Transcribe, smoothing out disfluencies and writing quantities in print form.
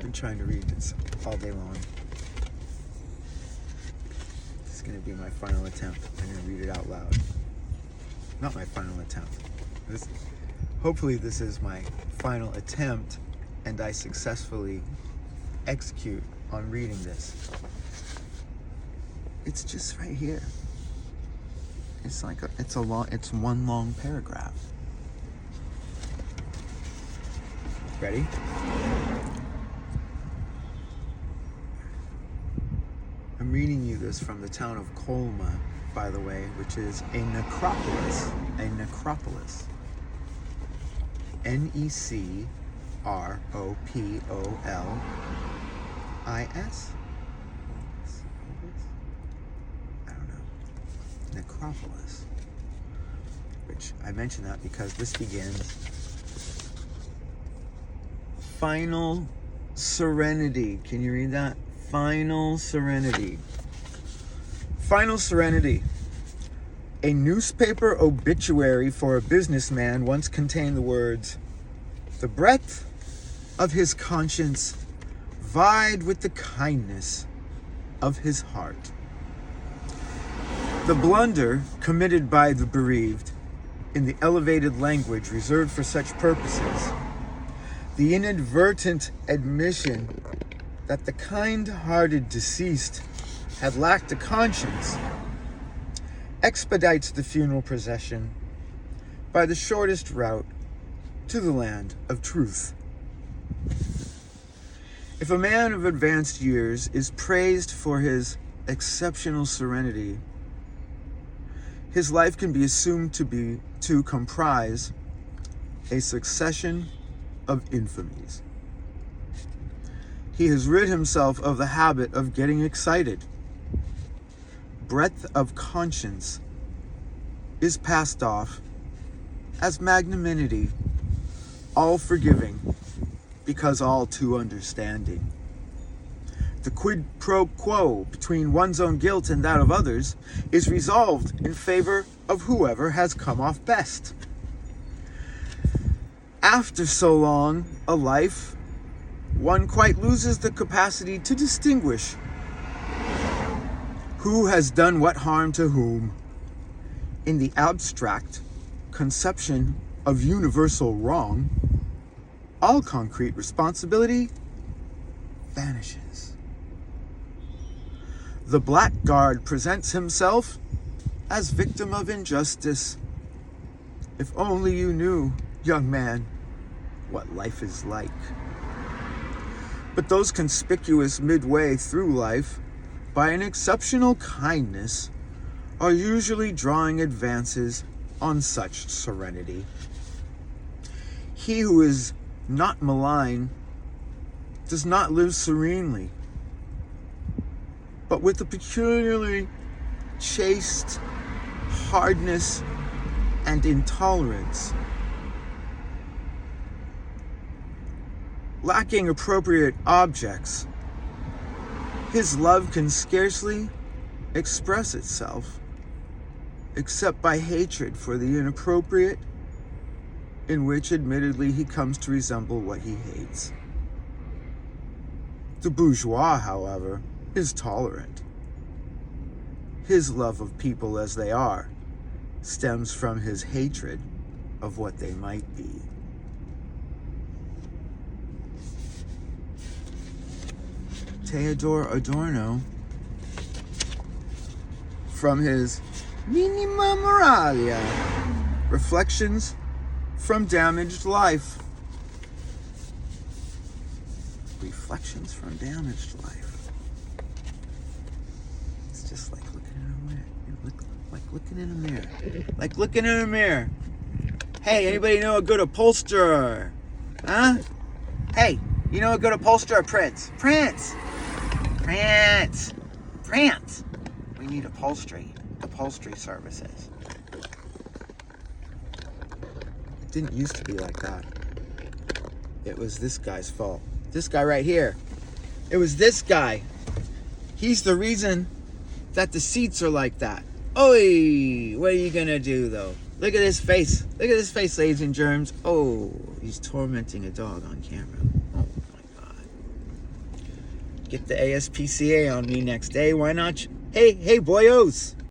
been trying to read this all day long. This is going to be my final attempt. I'm going to read it out loud. Not my final attempt. Hopefully this is my final attempt and I successfully execute on reading this. It's just right here. It's like it's one long paragraph. Ready? I'm reading you this from the town of Colma, by the way, which is a necropolis. A necropolis. Necropolis. I don't know. Necropolis. Which I mention that because this begins Final Serenity. Can you read that? Final Serenity. Final Serenity. A newspaper obituary for a businessman once contained the words, "The breadth of his conscience vied with the kindness of his heart." The blunder committed by the bereaved in the elevated language reserved for such purposes, the inadvertent admission that the kind-hearted deceased had lacked a conscience, expedites the funeral procession by the shortest route to the land of truth. If a man of advanced years is praised for his exceptional serenity, his life can be assumed to comprise a succession of infamies. He has rid himself of the habit of getting excited. Breadth of conscience is passed off as magnanimity, all forgiving, because all too understanding. The quid pro quo between one's own guilt and that of others is resolved in favor of whoever has come off best. After so long a life, one quite loses the capacity to distinguish who has done what harm to whom. In the abstract conception of universal wrong, all concrete responsibility vanishes. The blackguard presents himself as victim of injustice. If only you knew, young man, what life is like. But those conspicuous midway through life, by an exceptional kindness, are usually drawing advances on such serenity. He who is not malign does not live serenely, but with a peculiarly chaste hardness and intolerance. Lacking appropriate objects, his love can scarcely express itself except by hatred for the inappropriate, in which admittedly he comes to resemble what he hates. The bourgeois, however, is tolerant. His love of people as they are stems from his hatred of what they might be. Theodor Adorno, from his Minima Moralia, Reflections from Damaged Life. Reflections from Damaged Life. It's just like looking in a mirror. Like looking in a mirror. Like looking in a mirror. Hey, anybody know a good upholsterer? Huh? Hey, you know a good upholsterer? Prince. We need upholstery services. It didn't used to be like that. It was this guy's fault. This guy right here. It was this guy. He's the reason that the seats are like that. Oi! What are you gonna do though? Look at his face. Look at his face, ladies and germs. Oh, he's tormenting a dog on camera. Oh my God. Get the ASPCA on me next day. Why not? Hey, boyos.